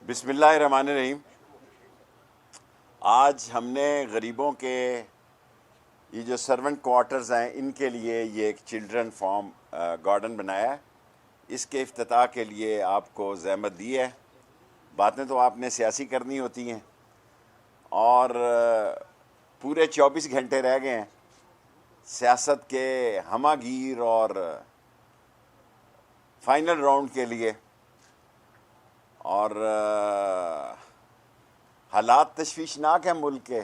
बिस्मिल्लाहिर्रहमानिर्रहीम। आज हमने गरीबों के ये जो सर्वेंट क्वार्टर्स हैं इनके लिए ये एक चिल्ड्रन फार्म गार्डन बनाया है। इसके इफ्तिताह के लिए आपको ज़हमत दी है। बातें तो आपने सियासी करनी होती हैं और पूरे 24 घंटे रह गए हैं सियासत के हमागीर और फाइनल राउंड के लिए। और हालात तशवीशनाक हैं मुल्क के,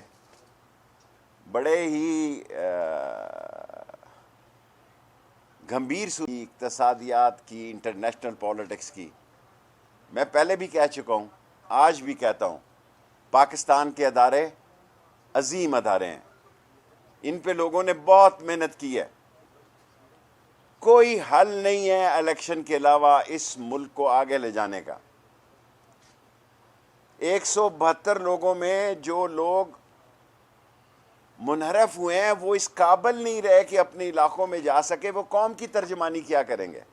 बड़े ही गंभीर सूरत इक़्तिसादियात की, इंटरनेशनल पॉलिटिक्स की। मैं पहले भी कह चुका हूँ, आज भी कहता हूँ, पाकिस्तान के अदारे अजीम अदारे हैं। इन पे लोगों ने बहुत मेहनत की है। कोई हल नहीं है इलेक्शन के अलावा इस मुल्क को आगे ले जाने का। 172 लोगों में जो लोग मुनहरफ हुए हैं वो इस काबिल नहीं रहे कि अपने इलाकों में जा सके। वो कौम की तर्जमानी क्या करेंगे।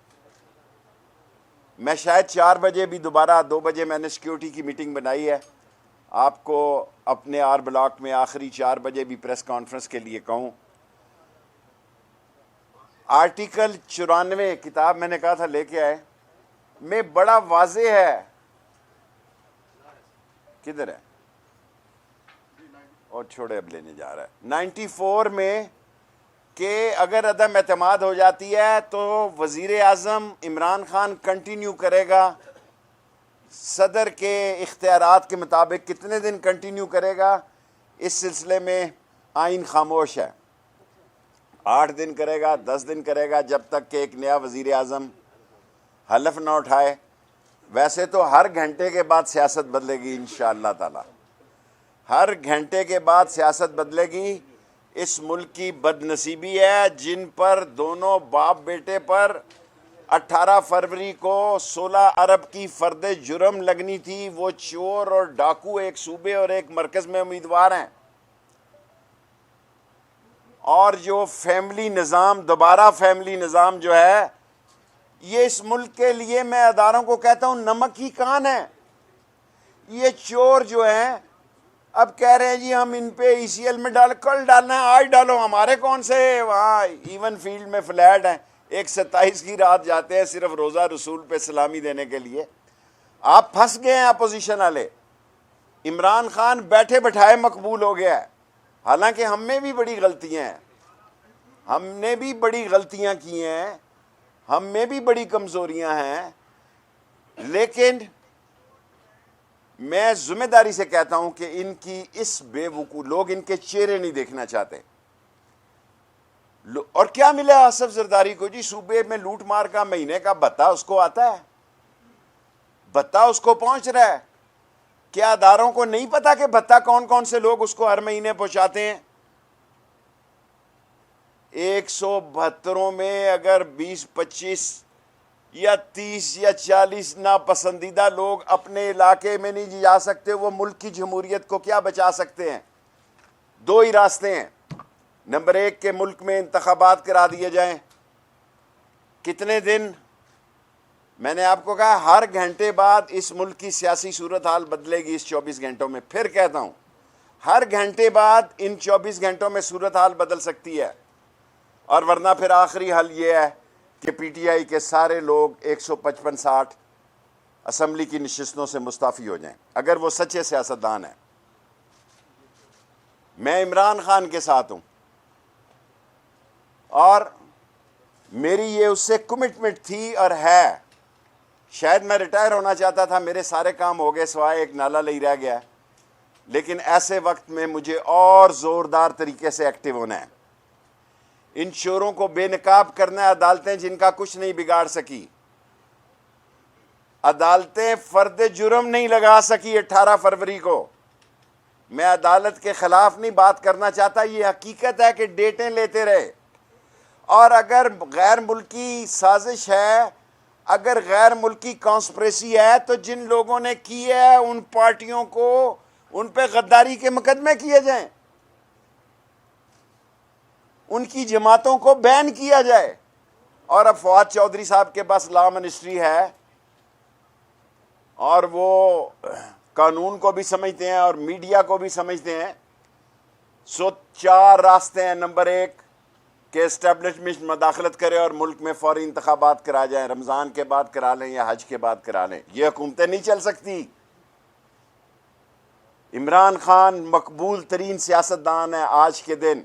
मैं शायद 4 बजे भी दोबारा 2 बजे मैंने सिक्योरिटी की मीटिंग बनाई है। आपको अपने आर ब्लॉक में आखिरी 4 बजे भी प्रेस कॉन्फ्रेंस के लिए कहूँ। आर्टिकल 94 किताब मैंने कहा था लेके आए, में बड़ा वाज़े है। किधर है? और छोड़े, अब लेने जा रहा है। 94 में कि अगर अदम एतमाद हो जाती है तो वज़ीर आज़म इमरान खान कंटिन्यू करेगा। सदर के इख्तियारात के मुताबिक कितने दिन कंटिन्यू करेगा, इस सिलसिले में आइन खामोश है। 8 दिन करेगा, 10 दिन करेगा, जब तक कि एक नया वज़ीर आज़म हलफ ना उठाए। वैसे तो हर घंटे के बाद सियासत बदलेगी इंशाअल्लाह ताला। हर घंटे के बाद सियासत बदलेगी। इस मुल्क की बदनसीबी है जिन पर दोनों बाप बेटे पर 18 फरवरी को 16 अरब की फर्द जुर्म लगनी थी। वो चोर और डाकू एक सूबे और एक मरकज़ में उम्मीदवार हैं। और जो फैमिली निज़ाम, दोबारा फैमिली निज़ाम जो है, ये इस मुल्क के लिए मैं अदारों को कहता हूं नमक की कान है। ये चोर जो हैं अब कह रहे हैं जी हम इन पे ECL में कल डालना है, आज डालो। हमारे कौन से वहाँ इवन फील्ड में फ्लैट हैं, एक 27 की रात जाते हैं सिर्फ रोज़ा रसूल पे सलामी देने के लिए। आप फंस गए हैं अपोजिशन वाले। इमरान खान बैठे बैठाए मकबूल हो गया है। हालांकि हम में भी बड़ी गलतियाँ हैं, हमने भी बड़ी गलतियाँ की हैं, हम में भी बड़ी कमज़ोरियां हैं, लेकिन मैं जिम्मेदारी से कहता हूं कि इनकी इस बेवकूफ़ लोग इनके चेहरे नहीं देखना चाहते। और क्या मिला आसफ जरदारी को जी? सूबे में लूट मार का महीने का भत्ता उसको आता है, भत्ता उसको पहुंच रहा है। क्या अदारों को नहीं पता कि भत्ता कौन कौन से लोग उसको हर महीने पहुंचाते हैं? 172 में अगर 20, 25 या 30 या 40 नापसंदीदा लोग अपने इलाके में नहीं जा सकते, वो मुल्क की जमहूरियत को क्या बचा सकते हैं? 2 ही रास्ते हैं। नंबर 1 के मुल्क में इंतखाबात करा दिए जाएं। कितने दिन? मैंने आपको कहा हर घंटे बाद इस मुल्क की सियासी सूरत हाल बदलेगी। इस 24 घंटों में, फिर कहता हूं, हर घंटे बाद इन 24 घंटों में सूरत हाल बदल सकती है। और वरना फिर आखिरी हल ये है कि PTI के सारे लोग 155-60 असम्बली की नशिस्तों से मुस्ताफ़ी हो जाएं, अगर वो सच्चे सियासतदान हैं। मैं इमरान खान के साथ हूं और मेरी ये उससे कमिटमेंट थी और है। शायद मैं रिटायर होना चाहता था, मेरे सारे काम हो गए सिवाय एक नाला ले रह गया, लेकिन ऐसे वक्त में मुझे और ज़ोरदार तरीके से एक्टिव होना है। इन चोरों को बेनकाब करना है। अदालतें जिनका कुछ नहीं बिगाड़ सकी, अदालतें फर्द जुर्म नहीं लगा सकी 18 फरवरी को। मैं अदालत के खिलाफ नहीं बात करना चाहता, ये हकीकत है कि डेटें लेते रहे। और अगर गैर मुल्की साजिश है, अगर गैर मुल्की कॉन्स्पिरेसी है, तो जिन लोगों ने की है उन पार्टियों को, उन पे गद्दारी के मुकदमे किए जाएं, उनकी जमातों को बैन किया जाए। और अब फवाद चौधरी साहब के पास लॉ मिनिस्ट्री है और वो कानून को भी समझते हैं और मीडिया को भी समझते हैं। सो 4 रास्ते हैं। नंबर 1 कि एस्टेब्लिशमेंट मदाखलत करे और मुल्क में फौरी इंतखाबात करा जाए, रमज़ान के बाद करा लें या हज के बाद करा लें। ये हुकूमतें नहीं चल सकती। इमरान खान मकबूल तरीन सियासतदान है आज के दिन।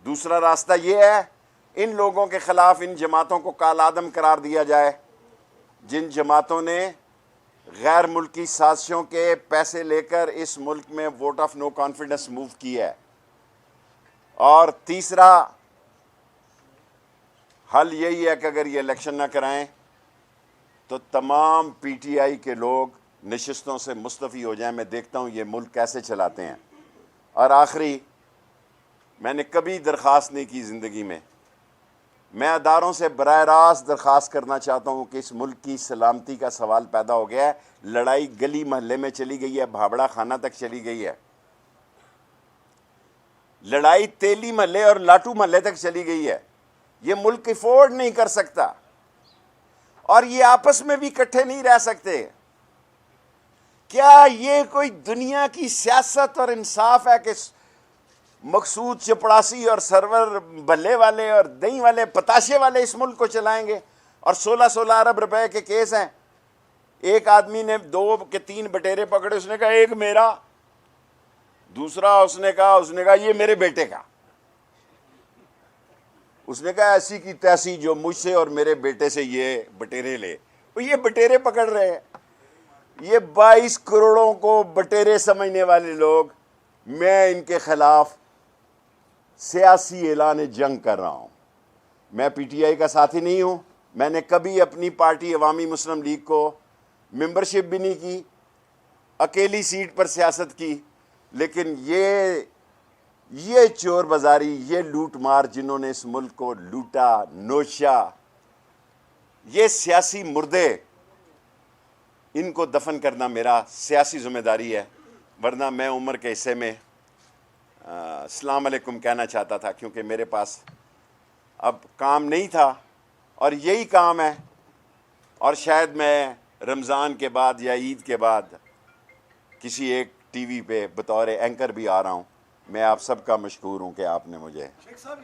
दूसरा रास्ता ये है, इन लोगों के ख़िलाफ़ इन जमातों को कालादम करार दिया जाए जिन जमातों ने गैर मुल्की साजिशों के पैसे लेकर इस मुल्क में vote of no confidence move किया है। और तीसरा हल यही है कि अगर ये इलेक्शन ना कराएं तो तमाम पीटीआई के लोग नशिस्तों से मुस्तफ़ी हो जाएं। मैं देखता हूँ ये मुल्क कैसे चलाते हैं। और आखिरी, मैंने कभी दरख्वास्त नहीं की ज़िंदगी में, मैं अदारों से बराह रास्त दरख्वास्त करना चाहता हूँ कि इस मुल्क की सलामती का सवाल पैदा हो गया है। लड़ाई गली महल्ले में चली गई है, भाबड़ा खाना तक चली गई है, लड़ाई तेली महल्ले और लाटू महल्ले तक चली गई है। ये मुल्क अफोर्ड नहीं कर सकता और ये आपस में भी इकट्ठे नहीं रह सकते। क्या ये कोई दुनिया की सियासत और इंसाफ है कि मकसूद चपड़ासी और सरवर भल्ले वाले और दही वाले पताशे वाले इस मुल्क को चलाएंगे? और 16-16 अरब रुपए के केस हैं। एक आदमी ने 2 के 3 बटेरे पकड़े, उसने कहा एक मेरा, दूसरा उसने कहा ये मेरे बेटे का। उसने कहा ऐसी की तैसी जो मुझसे और मेरे बेटे से ये बटेरे ले। तो ये बटेरे पकड़ रहे हैं, ये 22 करोड़ों को बटेरे समझने वाले लोग। मैं इनके खिलाफ सियासी ऐलान जंग कर रहा हूँ। मैं पीटीआई का साथी नहीं हूँ। मैंने कभी अपनी पार्टी अवामी मुस्लिम लीग को मेंबरशिप भी नहीं की, अकेली सीट पर सियासत की। लेकिन ये चोर बाजारी, ये लूट मार जिन्होंने इस मुल्क को लूटा नोशा, ये सियासी मुर्दे, इनको दफन करना मेरा सियासी जिम्मेदारी है। वरना मैं उम्र के हिस्से में अस्सलाम अलैकुम कहना चाहता था, क्योंकि मेरे पास अब काम नहीं था और यही काम है। और शायद मैं रमज़ान के बाद या ईद के बाद किसी एक टीवी पे बतौर एंकर भी आ रहा हूँ। मैं आप सबका मशकूर हूँ कि आपने मुझे